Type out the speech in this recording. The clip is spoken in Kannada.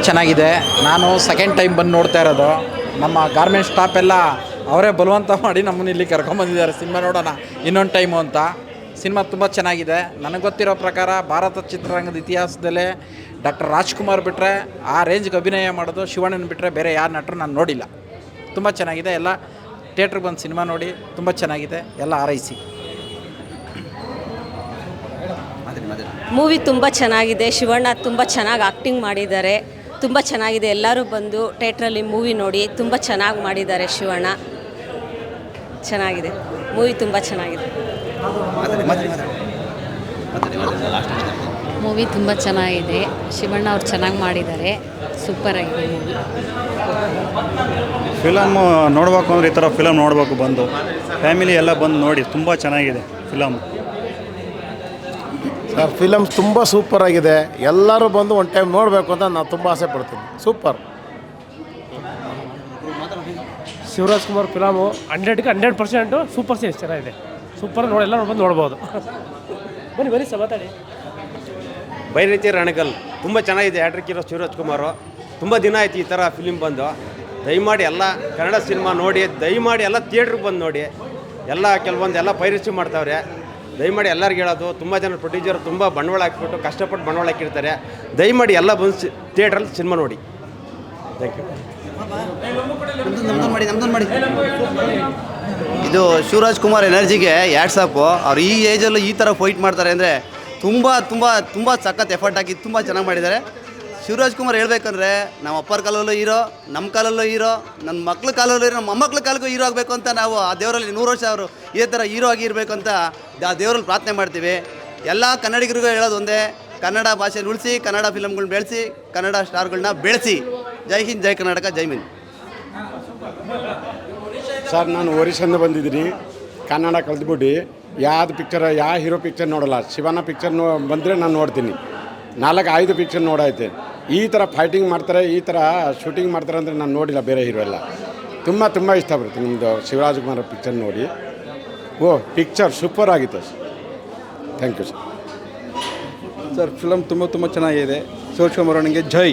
ಚೆನ್ನಾಗಿದೆ. ನಾನು ಸೆಕೆಂಡ್ ಟೈಮ್ ಬಂದು ನೋಡ್ತಾ ಇರೋದು. ನಮ್ಮ ಗಾರ್ಮೆಂಟ್ ಸ್ಟಾಪ್ ಎಲ್ಲ ಅವರೇ ಬಲವಂತ ಮಾಡಿ ನಮ್ಮನ್ನು ಇಲ್ಲಿ ಕರ್ಕೊಂಬಂದಿದ್ದಾರೆ ಸಿನಿಮಾ ನೋಡೋಣ ಇನ್ನೊಂದು ಟೈಮು ಅಂತ. ಸಿನಿಮಾ ತುಂಬ ಚೆನ್ನಾಗಿದೆ. ನನಗೆ ಗೊತ್ತಿರೋ ಪ್ರಕಾರ ಭಾರತ ಚಿತ್ರರಂಗದ ಇತಿಹಾಸದಲ್ಲೇ ಡಾಕ್ಟರ್ ರಾಜ್ಕುಮಾರ್ ಬಿಟ್ಟರೆ ಆ ರೇಂಜ್ಗೆ ಅಭಿನಯ ಮಾಡೋದು ಶಿವಣ್ಣನ ಬಿಟ್ಟರೆ ಬೇರೆ ಯಾರು ನಟರು ನಾನು ನೋಡಿಲ್ಲ. ತುಂಬ ಚೆನ್ನಾಗಿದೆ. ಎಲ್ಲ ಥಿಯೇಟ್ರಿಗೆ ಬಂದು ಸಿನಿಮಾ ನೋಡಿ. ತುಂಬ ಚೆನ್ನಾಗಿದೆ. ಎಲ್ಲ ಆರೈಸಿ. ಮೂವಿ ತುಂಬ ಚೆನ್ನಾಗಿದೆ. ಶಿವಣ್ಣ ತುಂಬ ಚೆನ್ನಾಗಿ ಆ್ಯಕ್ಟಿಂಗ್ ಮಾಡಿದ್ದಾರೆ. ತುಂಬ ಚೆನ್ನಾಗಿದೆ. ಎಲ್ಲರೂ ಬಂದು ಥಿಯೇಟ್ರಲ್ಲಿ ಮೂವಿ ನೋಡಿ. ತುಂಬ ಚೆನ್ನಾಗಿ ಮಾಡಿದ್ದಾರೆ ಶಿವಣ್ಣ. ಚೆನ್ನಾಗಿದೆ ಮೂವಿ, ತುಂಬ ಚೆನ್ನಾಗಿದೆ. ಮೂವಿ ತುಂಬ ಚೆನ್ನಾಗಿದೆ. ಶಿವಣ್ಣ ಅವ್ರು ಚೆನ್ನಾಗಿ ಮಾಡಿದ್ದಾರೆ. ಸೂಪರ್ ಆಗಿದೆ ಮೂವಿ. ಫಿಲಮ್ ನೋಡಬೇಕು ಅಂದರೆ ಈ ಥರ ಫಿಲಮ್ ನೋಡಬೇಕು, ಬಂದು ಫ್ಯಾಮಿಲಿ ಎಲ್ಲ ಬಂದು ನೋಡಿ. ತುಂಬ ಚೆನ್ನಾಗಿದೆ ಫಿಲಮ್. ಸರ್ ಫಿಲಮ್ ತುಂಬ ಸೂಪರ್ ಆಗಿದೆ. ಎಲ್ಲರೂ ಬಂದು ಒಂದು ಟೈಮ್ ನೋಡಬೇಕು ಅಂತ ನಾನು ತುಂಬ ಆಸೆ ಪಡ್ತೀನಿ. Super. Shivaraj Kumar film 100% super scenes ಚೆನ್ನಾಗಿದೆ. ಸೂಪರ್ ನೋಡಿ, ಎಲ್ಲ ಬಂದು ನೋಡ್ಬೋದು. ಬನ್ನಿ ಸರ್ ಮಾತಾಡಿ. ಬೈರತಿ ರಣಗಲ್ ತುಂಬ ಚೆನ್ನಾಗಿದೆ. Hattrick hero Shivaraj Kumar. ತುಂಬ ದಿನ ಆಯ್ತು ಈ ಥರ ಫಿಲಿಮ್ ಬಂದು. ದಯಮಾಡಿ ಎಲ್ಲ ಕನ್ನಡ ಸಿನಿಮಾ ನೋಡಿ, ದಯಮಾಡಿ ಎಲ್ಲ ಥಿಯೇಟ್ರಿಗೆ ಬಂದು ನೋಡಿ. ಎಲ್ಲ ಕೆಲವೊಂದು ಎಲ್ಲ ಪೈರಸಿ ಮಾಡ್ತಾವ್ರೆ. ದಯಮಾಡಿ ಎಲ್ಲರಿಗೂ ಹೇಳೋದು, ತುಂಬ ಜನ ಪ್ರೊಡ್ಯೂಸರ್ ತುಂಬ ಬಂಡವಾಳ ಹಾಕಿಬಿಟ್ಟು ಕಷ್ಟಪಟ್ಟು ಬಂಡವಾಳ ಹಾಕಿರ್ತಾರೆ. ದಯಮಾಡಿ ಎಲ್ಲ ಬಂದು ಥಿಯೇಟ್ರಲ್ಲಿ ಸಿನಿಮಾ ನೋಡಿ. Thank you. ಇದು ಶಿವರಾಜ್ ಕುಮಾರ್ ಎನರ್ಜಿಗೆ ಯಾಟ್ಸಾಪು. ಅವ್ರು ಈ ಏಜಲ್ಲೂ ಈ ಥರ ಫೈಟ್ ಮಾಡ್ತಾರೆ ಅಂದರೆ ತುಂಬ ತುಂಬ ತುಂಬ ಸಖತ್ ಎಫರ್ಟ್ ಹಾಕಿ ತುಂಬ ಚೆನ್ನಾಗಿ ಮಾಡಿದ್ದಾರೆ. ಶಿವರಾಜ್ ಕುಮಾರ್ ಹೇಳ್ಬೇಕಂದ್ರೆ ನಮ್ಮ ಅಪ್ಪರ ಕಾಲಲ್ಲೂ ಹೀರೋ, ನಮ್ಮ ಕಾಲಲ್ಲೂ ಹೀರೋ, ನನ್ನ ಮಕ್ಳ ಕಾಲಲ್ಲೂ ಹೀರೋ, ನಮ್ಮ ಮೊಮ್ಮಕ್ಳ ಕಾಲಕ್ಕೂ ಹೀರೋ ಆಗಬೇಕು ಅಂತ ನಾವು ಆ ದೇವರಲ್ಲಿ 100 ವರ್ಷ ಅವರು ಇದೇ ಥರ ಹೀರೋ ಆಗಿ ಇರಬೇಕು ಅಂತ ಆ ದೇವರಲ್ಲಿ ಪ್ರಾರ್ಥನೆ ಮಾಡ್ತೀವಿ. ಎಲ್ಲ ಕನ್ನಡಿಗರಿಗೂ ಹೇಳೋದು ಒಂದೇ, ಕನ್ನಡ ಭಾಷೆನ ಉಳಿಸಿ, ಕನ್ನಡ ಫಿಲಮ್ಗಳನ್ನ ಬೆಳೆಸಿ, ಕನ್ನಡ ಸ್ಟಾರ್ಗಳನ್ನ ಬೆಳೆಸಿ. ಜೈ ಹಿಂದ್, ಜೈ ಕರ್ನಾಟಕ, ಜೈ ಹಿಂದ್. ಸರ್ ನಾನು ಒರಿಸ್ಸಿಂದ ಬಂದಿದ್ದೀನಿ. ಕನ್ನಡ ಕಲ್ತ್ಬಿಟ್ಟು ಯಾವ್ದು ಪಿಕ್ಚರ್, ಯಾವ ಹೀರೋ ಪಿಕ್ಚರ್ ನೋಡೋಲ್ಲ. ಶಿವನ ಪಿಕ್ಚರ್ ಬಂದರೆ ನಾನು ನೋಡ್ತೀನಿ. 4-5 ಪಿಕ್ಚರ್ ನೋಡೈತೆ. ಈ ಥರ ಫೈಟಿಂಗ್ ಮಾಡ್ತಾರೆ, ಈ ಥರ ಶೂಟಿಂಗ್ ಮಾಡ್ತಾರೆ ಅಂದರೆ ನಾನು ನೋಡಿಲ್ಲ ಬೇರೆ ಹೀರೋ ಎಲ್ಲ. ತುಂಬ ಇಷ್ಟ ಬರುತ್ತೆ ನಿಮ್ಮದು ಶಿವರಾಜ್ ಕುಮಾರ್ ಪಿಕ್ಚರ್ ನೋಡಿ. ಪಿಕ್ಚರ್ ಸೂಪರ್ ಆಗಿತ್ತು sir. Thank you sir. Film ತುಂಬ ಚೆನ್ನಾಗಿದೆ. ಶಿವರಾಜ್ ಕುಮಾರ್ ಅವನಿಗೆ ಜೈ.